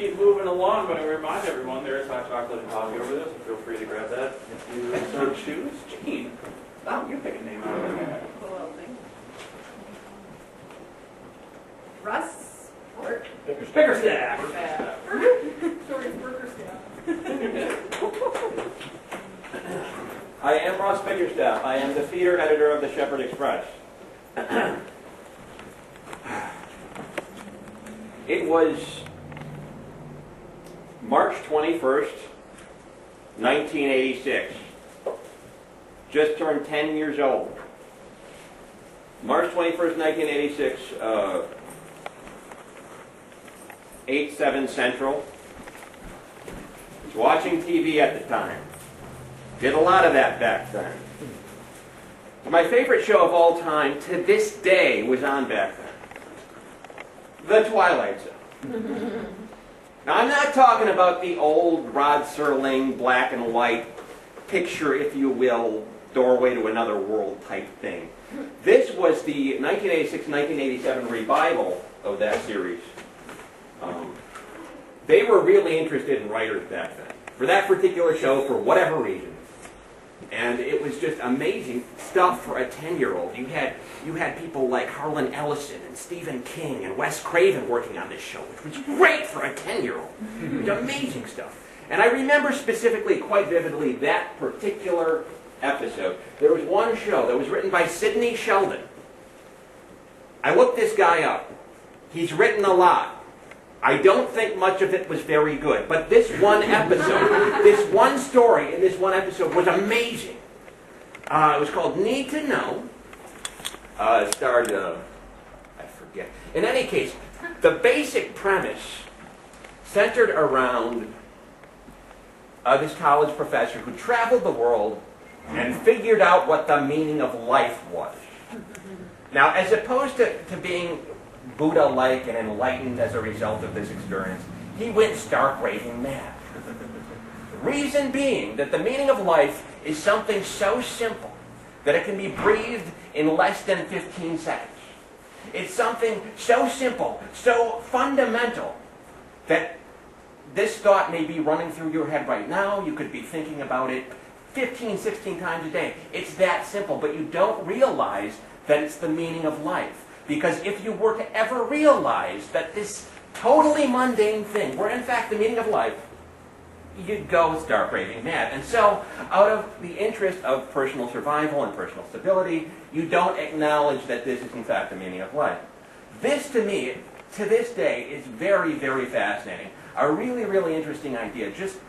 keep moving along, but I remind everyone there is hot chocolate and coffee over there, so feel free to grab that if you so choose. Gene, oh, you pick a name out of there. Cool thing. Russ Bickerstaff. Sorry, Bickerstaff. I am Russ Bickerstaff. I am the feeder editor of the Shepherd Express. It was March 21st, 1986. Just turned 10 years old. March 21st, 1986, 8/7 Central. Was watching TV at the time. Did a lot of that back then. My favorite show of all time to this day was on back then. The Twilight Zone. Now, I'm not talking about the old Rod Serling black and white picture, if you will, doorway to another world type thing. This was the 1986-1987 revival of that series. They were really interested in writers back then, for that particular show, for whatever reason. And it was just amazing stuff for a 10-year-old. You had people like Harlan Ellison and Stephen King and Wes Craven working on this show, which was great for a 10-year-old. It was amazing stuff. And I remember specifically, quite vividly, that particular episode. There was one show that was written by Sidney Sheldon. I looked this guy up. He's written a lot. I don't think much of it was very good, but this one episode, this one story in this one episode was amazing. It was called Need to Know. It starred, I forget. In any case, the basic premise centered around this college professor who traveled the world and figured out what the meaning of life was. Now, as opposed to being Buddha-like and enlightened as a result of this experience, he went stark raving mad. Reason being that the meaning of life is something so simple that it can be breathed in less than 15 seconds. It's something so simple, so fundamental, that this thought may be running through your head right now. You could be thinking about it 15, 16 times a day. It's that simple, but you don't realize that it's the meaning of life. Because if you were to ever realize that this totally mundane thing were in fact the meaning of life, you'd go stark raving mad. And so, out of the interest of personal survival and personal stability, you don't acknowledge that this is in fact the meaning of life. This, to me, to this day, is very, very fascinating. A really, really interesting idea, just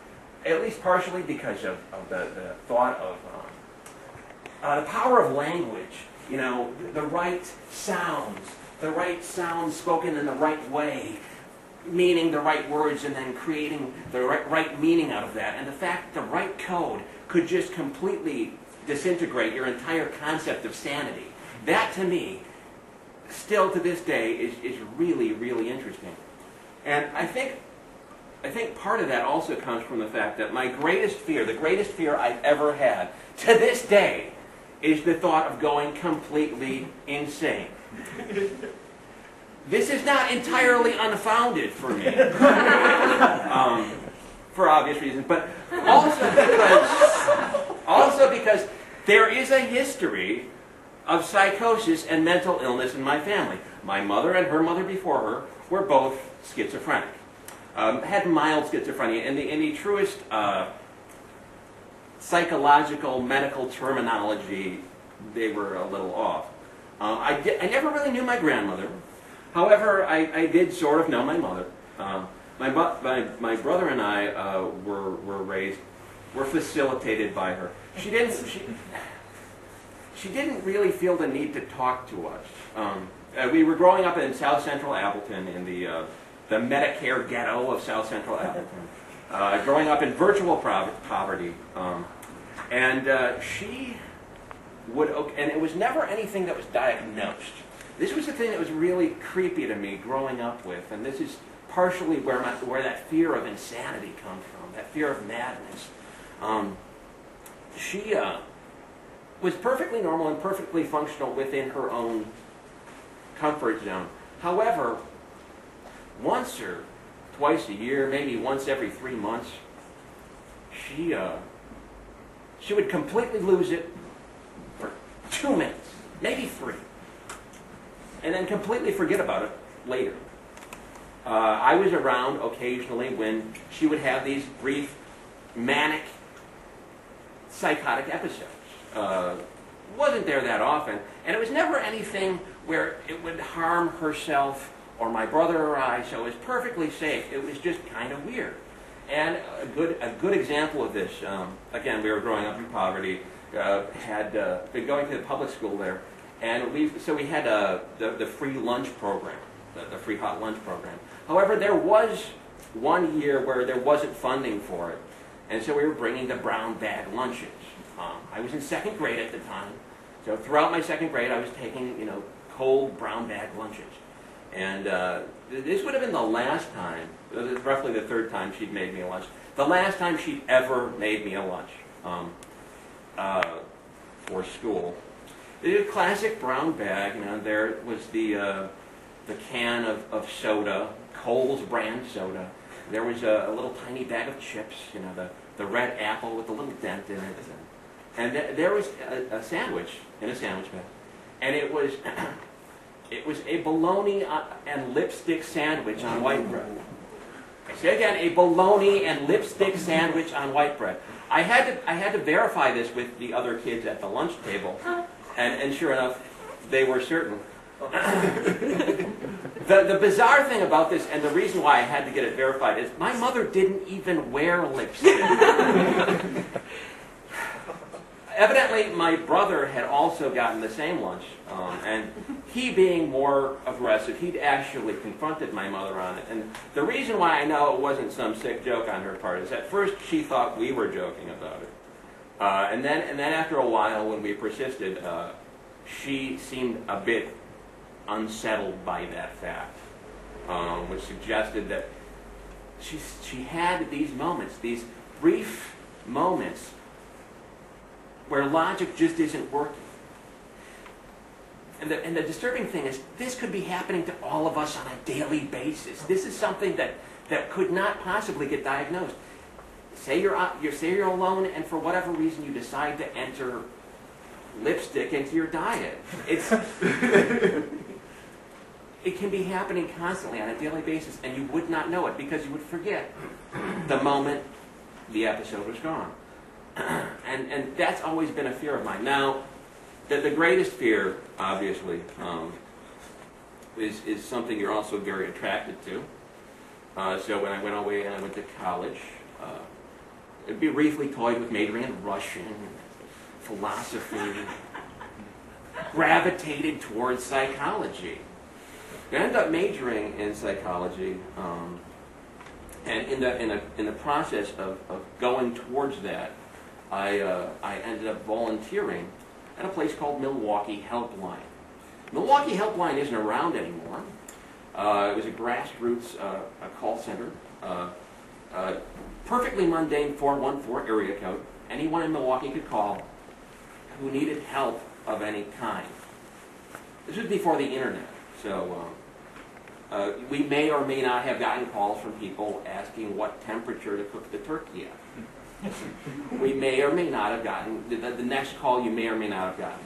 at least partially because of the thought of the power of language. You know, the right sounds spoken in the right way, meaning the right words, and then creating the right meaning out of that. And the fact that the right code could just completely disintegrate your entire concept of sanity. That, to me, still to this day, is really, really interesting. And I think part of that also comes from the fact that my greatest fear, the greatest fear I've ever had, to this day, is the thought of going completely insane. This is not entirely unfounded for me, for obvious reasons, but also because there is a history of psychosis and mental illness in my family. My mother and her mother before her were both schizophrenic, had mild schizophrenia, in the truest psychological, medical terminology, they were a little off. I never really knew my grandmother. However, I did sort of know my mother. My brother and I were facilitated by her. She didn't really feel the need to talk to us. We were growing up in South Central Appleton, in the Medicare ghetto of South Central Appleton. Growing up in virtual poverty. And she would, and it was never anything that was diagnosed. This was the thing that was really creepy to me growing up with, and this is partially where that fear of insanity comes from, that fear of madness. She was perfectly normal and perfectly functional within her own comfort zone. However, once or twice a year, maybe once every 3 months, she would completely lose it for 2 minutes, maybe 3, and then completely forget about it later. I was around occasionally when she would have these brief, manic, psychotic episodes. Wasn't there that often, and it was never anything where it would harm herself or my brother or I, so it was perfectly safe. It was just kind of weird. And a good example of this, again, we were growing up in poverty, had been going to the public school there, and we had the free lunch program, the free hot lunch program. However, there was one year where there wasn't funding for it, and so we were bringing the brown bag lunches. I was in 2nd grade at the time, so throughout my 2nd grade I was taking, cold brown bag lunches. And this would have been the last time, roughly the 3rd time she'd made me a lunch, the last time she'd ever made me a lunch for school. The classic brown bag, there was the can of soda, Cole's brand soda. There was a little tiny bag of chips, the red apple with the little dent in it. And there was a sandwich in a sandwich bag. And it was a bologna and lipstick sandwich on white bread. I say again, a bologna and lipstick sandwich on white bread. I had to verify this with the other kids at the lunch table, and sure enough, they were certain. The bizarre thing about this, and the reason why I had to get it verified, is my mother didn't even wear lipstick. Evidently, my brother had also gotten the same lunch, and he being more aggressive, he'd actually confronted my mother on it. And the reason why I know it wasn't some sick joke on her part is at first she thought we were joking about it. And then after a while, when we persisted, she seemed a bit unsettled by that fact, which suggested that she had these moments, these brief moments, where logic just isn't working. And the disturbing thing is, this could be happening to all of us on a daily basis. This is something that could not possibly get diagnosed. Say you're alone, and for whatever reason you decide to enter lipstick into your diet. It can be happening constantly on a daily basis, and you would not know it because you would forget the moment the episode was gone. And that's always been a fear of mine. Now, the greatest fear, obviously, is something you're also very attracted to. So when I went away and I went to college, I'd be briefly toyed with majoring in Russian, philosophy, gravitated towards psychology. I ended up majoring in psychology, and in the process of going towards that, I ended up volunteering at a place called Milwaukee Helpline. Milwaukee Helpline isn't around anymore. It was a grassroots a call center, perfectly mundane 414 area code. Anyone in Milwaukee could call who needed help of any kind. This was before the internet, so we may or may not have gotten calls from people asking what temperature to cook the turkey at. We may or may not have gotten, the next call you may or may not have gotten,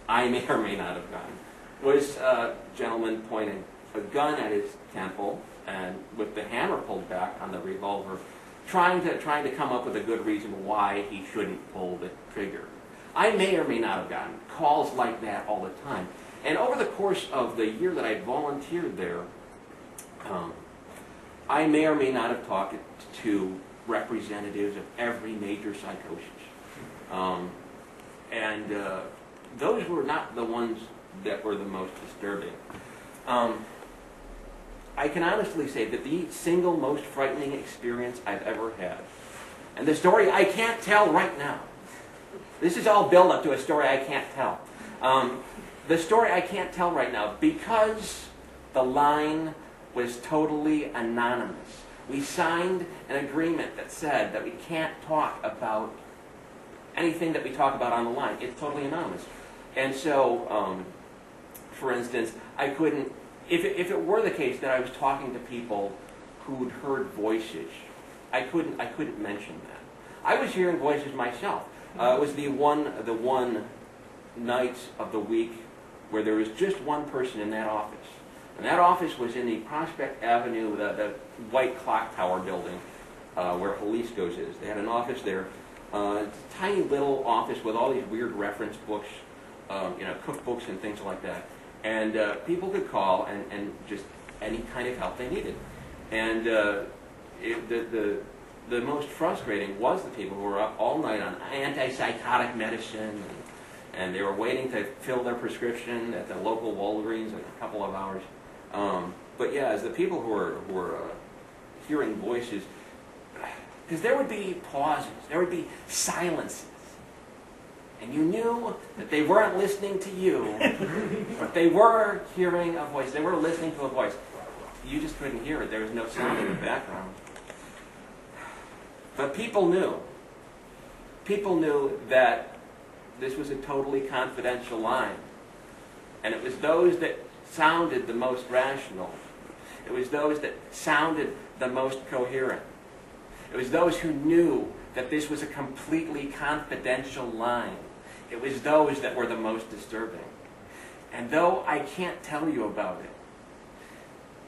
I may or may not have gotten, was a gentleman pointing a gun at his temple and with the hammer pulled back on the revolver, trying to come up with a good reason why he shouldn't pull the trigger. I may or may not have gotten calls like that all the time. And over the course of the year that I volunteered there, I may or may not have talked to representatives of every major psychosis. And those were not the ones that were the most disturbing. I can honestly say that the single most frightening experience I've ever had, and the story I can't tell right now, this is all build up to a story I can't tell. The story I can't tell right now because the line was totally anonymous. We signed an agreement that said that we can't talk about anything that we talk about on the line. It's totally anonymous. And so, for instance, I couldn't, if it were the case that I was talking to people who'd heard voices. I couldn't mention that. I was hearing voices myself. It was the one night of the week where there was just one person in that office. And that office was in the Prospect Avenue, the white clock tower building where Jalisco's is. They had an office there. It's a tiny little office with all these weird reference books, cookbooks and things like that. And people could call and just any kind of help they needed. And the most frustrating was the people who were up all night on antipsychotic medicine, and they were waiting to fill their prescription at the local Walgreens in a couple of hours. But yeah, as the people who were hearing voices, because there would be pauses, there would be silences, and you knew that they weren't listening to you, but they were hearing a voice. They were listening to a voice. You just couldn't hear it. There was no sound in the background. But people knew. People knew that this was a totally confidential line. And it was those that sounded the most rational. It was those that sounded the most coherent. It was those who knew that this was a completely confidential line. It was those that were the most disturbing. And though I can't tell you about it,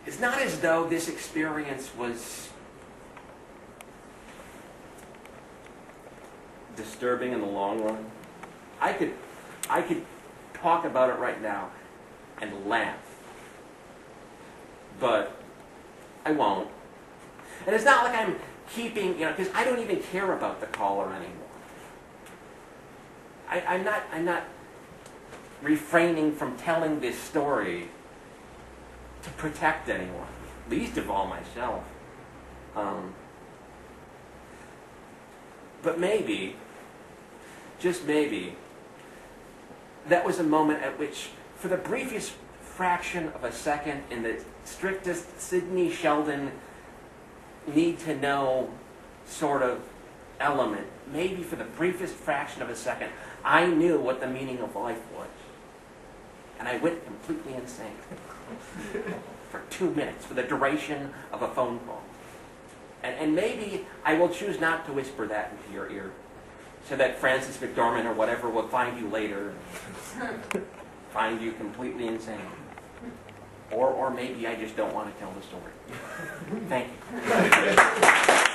it's not as though this experience was disturbing in the long run. I could talk about it right now and laugh, but I won't. And it's not like I'm keeping, because I don't even care about the caller anymore. I'm not refraining from telling this story to protect anyone, least of all myself. But maybe, just maybe, that was a moment at which, for the briefest fraction of a second, in the strictest Sidney Sheldon need-to-know sort of element, maybe for the briefest fraction of a second, I knew what the meaning of life was. And I went completely insane. For 2 minutes, for the duration of a phone call. And maybe I will choose not to whisper that into your ear, so that Francis McDormand or whatever will find you later, find you completely insane. Or maybe I just don't want to tell the story. Thank you.